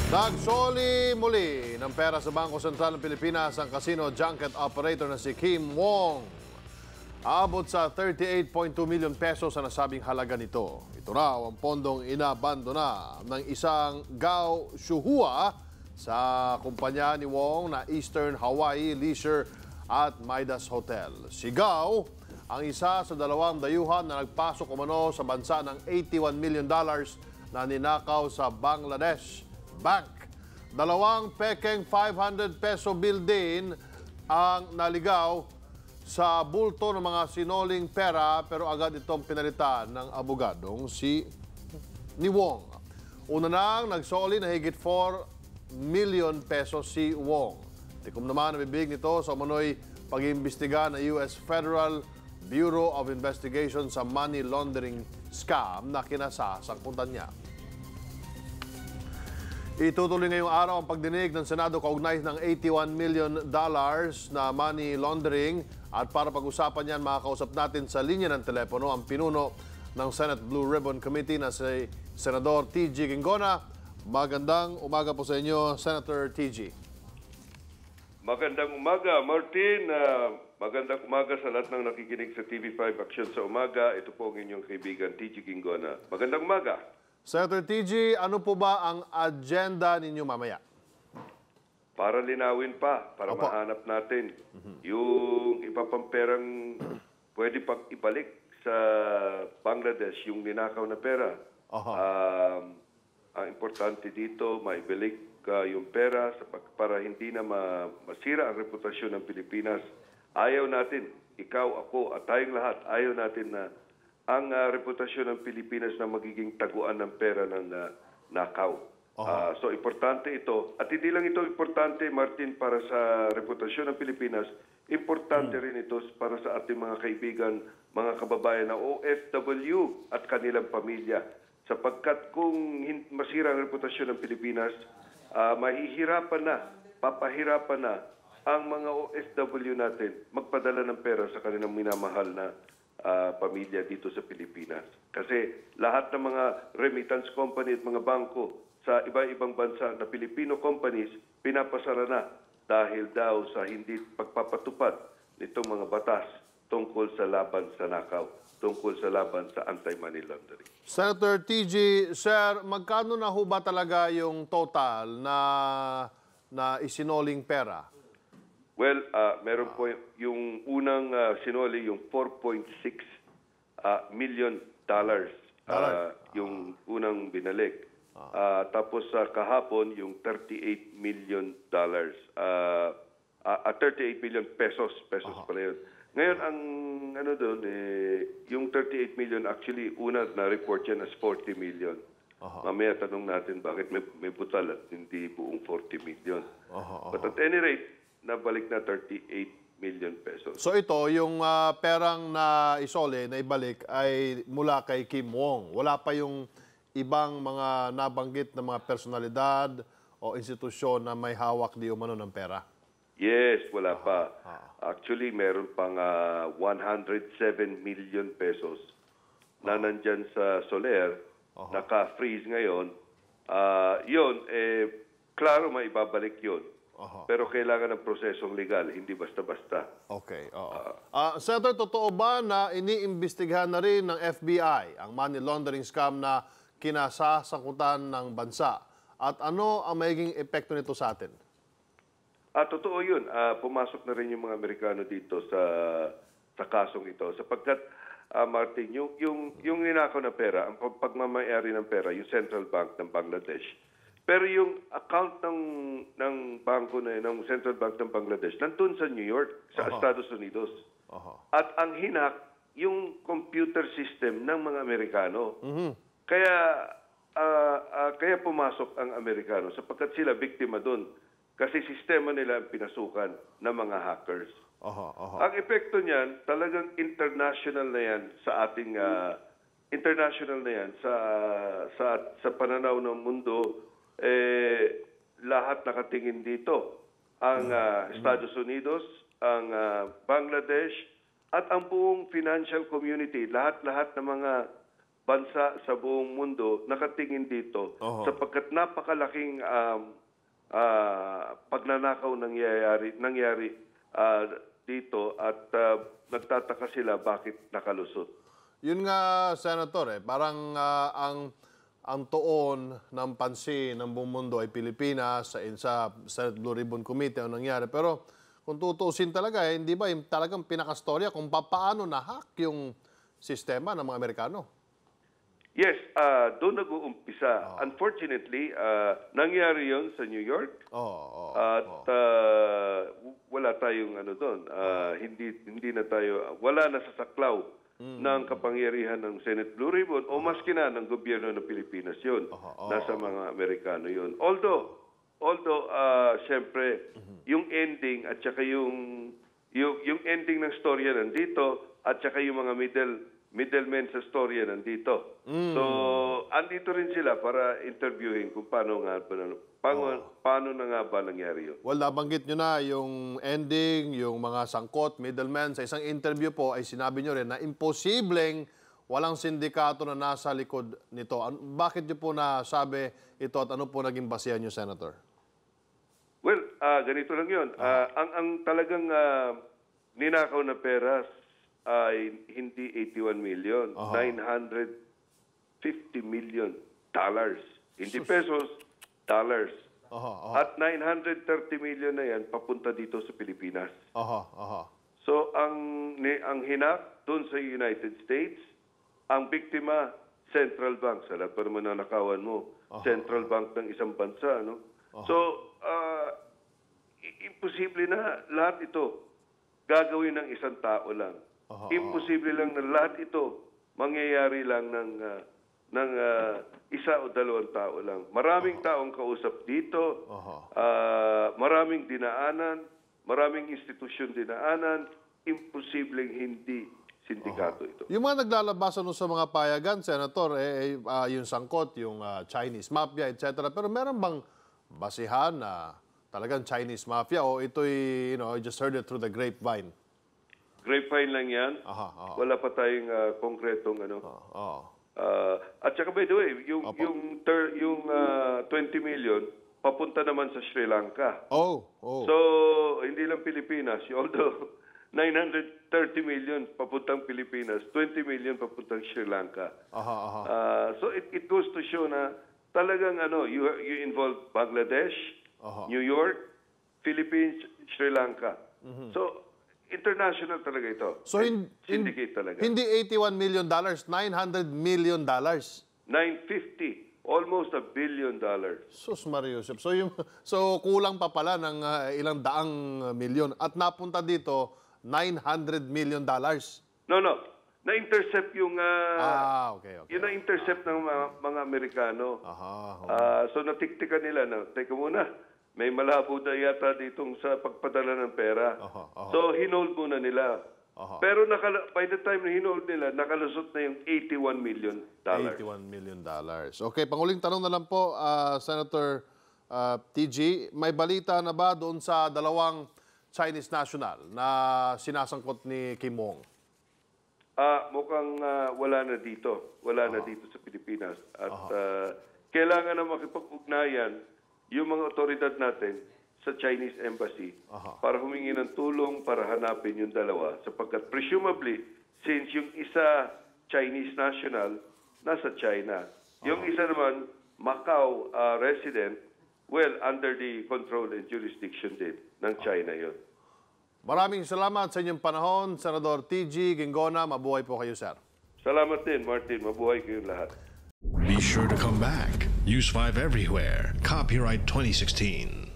Nagsoli muli ng pera sa Bangko Sentral ng Pilipinas ang casino junket operator na si Kim Wong. Aabot sa 38.2 million pesos sa nasabing halaga nito. Ito raw ang pondong inabandona ng isang Gao Shuhua sa kumpanya ni Wong na Eastern Hawaii Leisure at Midas Hotel. Si Gao ang isa sa dalawang dayuhan na nagpasok umano sa bansa ng $81 million na ninakaw sa Bangladesh Bank. Dalawang pekeng 500 peso bill din ang naligaw sa bulto ng mga sinoling pera pero agad itong pinalitan ng abogadong si ni Wong. Una nang nagsoli na higit 4 million pesos si Wong. Tikom naman ang bibig nito sa umano'y pag-iimbestiga ng US Federal Bureau of Investigation sa money laundering scam na kinasasangkutan niya. Itutuloy ngayong araw ang pagdinig ng Senado kaugnay ng $81 million na money laundering at para pag-usapan yan, makakausap natin sa linya ng telepono ang pinuno ng Senate Blue Ribbon Committee na si Senador T.G. Ginggona. Magandang umaga po sa inyo, Senator T.G. Magandang umaga, Martin. Magandang umaga sa lahat ng nakikinig sa TV5 Action sa umaga. Ito po ang inyong kaibigan, T.G. Ginggona. Magandang umaga. Senator TG, ano po ba ang agenda ninyo mamaya? Para linawin pa, para mahanap natin yung iba pang perang pwede pang ibalik sa Bangladesh, yung ninakaw na pera. Ang importante dito, maibalik yung pera para hindi na masira ang reputasyon ng Pilipinas. Ayaw natin, ikaw, ako, at tayong lahat, ayaw natin na ang reputasyon ng Pilipinas na magiging taguan ng pera ng nakaw. So, importante ito. At hindi lang ito importante, Martin, para sa reputasyon ng Pilipinas, importante rin ito para sa ating mga kaibigan, mga kababayan na OFW at kanilang pamilya. Sapagkat kung masira ang reputasyon ng Pilipinas, mahihirapan na, papahirapan na ang mga OFW natin magpadala ng pera sa kanilang minamahal na pamilya dito sa Pilipinas. Kasi lahat ng mga remittance company at mga bangko sa iba-ibang bansa na Filipino companies, pinapasara na dahil daw sa hindi pagpapatupad nitong mga batas tungkol sa laban sa nakaw, tungkol sa laban sa anti-money laundering. Senator TG, sir, magkano na ho ba talaga yung total na isinoling pera? Well, meron po yung unang sinoli, yung $4.6 million, yung unang binalik. Tapos kahapon, yung $38 million. 38 million pesos pala yun. Ngayon, ang ano doon, yung 38 million, actually, una na-report yan as 40 million. Mamaya tanong natin bakit may butal at hindi buong 40 million. But at any rate, nabalik na 38 million pesos. So ito, yung perang na isole, na ibalik, ay mula kay Kim Wong. Wala pa yung ibang mga nabanggit na mga personalidad o institusyon na may hawak di umano ng pera? Yes, wala pa. Actually, meron pang 107 million pesos na nandyan sa Soler, naka-freeze ngayon. Yun, klaro maibabalik yun. Pero kailangan ng prosesong legal, hindi basta-basta. Okay. Senator, totoo ba na iniimbestigahan na rin ng FBI ang money laundering scam na kinasasangkutan ng bansa? At ano ang magiging epekto nito sa atin? Totoo yun. Pumasok na rin yung mga Amerikano dito sa kasong ito. Sapagkat, Martin, yung ninakaw na pera, ang pagmamayari ng pera, yung Central Bank ng Bangladesh, pero yung account ng bangko na ng Central Bank ng Bangladesh nandun sa New York, sa Estados Unidos. At ang hinak, yung computer system ng mga Amerikano. Kaya pumasok ang Amerikano sapagkat sila biktima doon. Kasi sistema nila ang pinasukan ng mga hackers. Ang epekto niyan, talagang international na yan sa ating international na yan sa pananaw ng mundo. Lahat nakatingin dito. Ang Estados Unidos, ang Bangladesh, at ang buong financial community, lahat-lahat ng mga bansa sa buong mundo nakatingin dito sapagkat napakalaking pagnanakaw nangyari dito at nagtataka sila bakit nakalusot. Yun nga, Senator, parang ang tuon ng pansin ng buong mundo ay Pilipinas sa Senate Blue Ribbon Committee ang nangyari. Pero kung tutusin talaga, hindi ba yung talagang pinakastorya kung paano na-hack yung sistema ng mga Amerikano? Yes, doon nag-uumpisa. Unfortunately, nangyari yon sa New York. At wala tayong doon. Hindi na tayo, wala na sa saklaw ng kapangyarihan ng Senate Blue Ribbon o maski na ng gobyerno ng Pilipinas yun. Nasa mga Amerikano yun. Although syempre, yung ending at saka yung ending ng storya nandito at saka yung mga middlemen sa storya nandito. So, andito rin sila para interviewin kung paano na nga ba nangyari yun. Well, nabanggit nyo na yung ending, yung mga sangkot, middlemen. Sa isang interview po ay sinabi nyo rin na imposibleng walang sindikato na nasa likod nito. Bakit nyo po nasabi ito at ano po naging basehan nyo, Senator? Well, ganito lang yun. Ang talagang ninakaw na peras ay hindi 81 million, 950 million dollars. Hindi pesos, dollars. At 930 million na yan papunta dito sa Pilipinas. So ang hinak doon sa United States, ang biktima, Central Bank. Sa lahat pa naman nanakawan mo, Central Bank ng isang bansa. No? So, imposible na lahat ito gagawin ng isang tao lang. Imposible lang na lahat ito mangyayari lang ng isa o dalawang tao lang. Maraming taong kausap dito, maraming dinaanan, maraming institusyon dinaanan, imposibleng hindi sindikato ito. Yung mga naglalabasan sa mga payagan, Senator, yung sangkot, yung Chinese mafia, etc. Pero meron bang basihan na talagang Chinese mafia o ito'y, I just heard it through the grapevine? Grapevine lang yan. Wala pa tayong konkretong at saka by the way, yung 20 million papunta naman sa Sri Lanka. So, hindi lang Pilipinas. Although 930 million papuntang Pilipinas, 20 million papuntang Sri Lanka. So it goes to show na talagang you involve Bangladesh, New York, Philippines, Sri Lanka. So international talaga ito. So syndicate talaga. Hindi 81 million dollars, 900 million dollars. 950, almost $1 billion. Sus Mariusep. So kulang pa pala ng ilang daang milyon at napunta dito 900 million dollars. No. Na-intercept yung okay. Yung na-intercept ng mga Amerikano. So natiktikan nila na teka muna. May malabo na yata ditong sa pagpadala ng pera. So, hinold muna nila. Pero by the time na hinold nila, nakalusot na yung $81 million. $81 million. Okay, panguling tanong na lang po, Senator TG. May balita na ba doon sa dalawang Chinese national na sinasangkot ni Kim Wong? Mukhang wala na dito. Wala na dito sa Pilipinas. At kailangan na makipag-ugnayan yung mga otoridad natin sa Chinese Embassy para humingi ng tulong para hanapin yung dalawa. Sapagkat presumably, since yung isa Chinese national, nasa China. Yung isa naman, Macau resident, well, under the control and jurisdiction din ng China yun. Maraming salamat sa inyong panahon, Senador TG Ginggona. Mabuhay po kayo, sir. Salamat din, Martin. Mabuhay kayong lahat. Be sure to come back. Use 5 everywhere. Copyright 2016.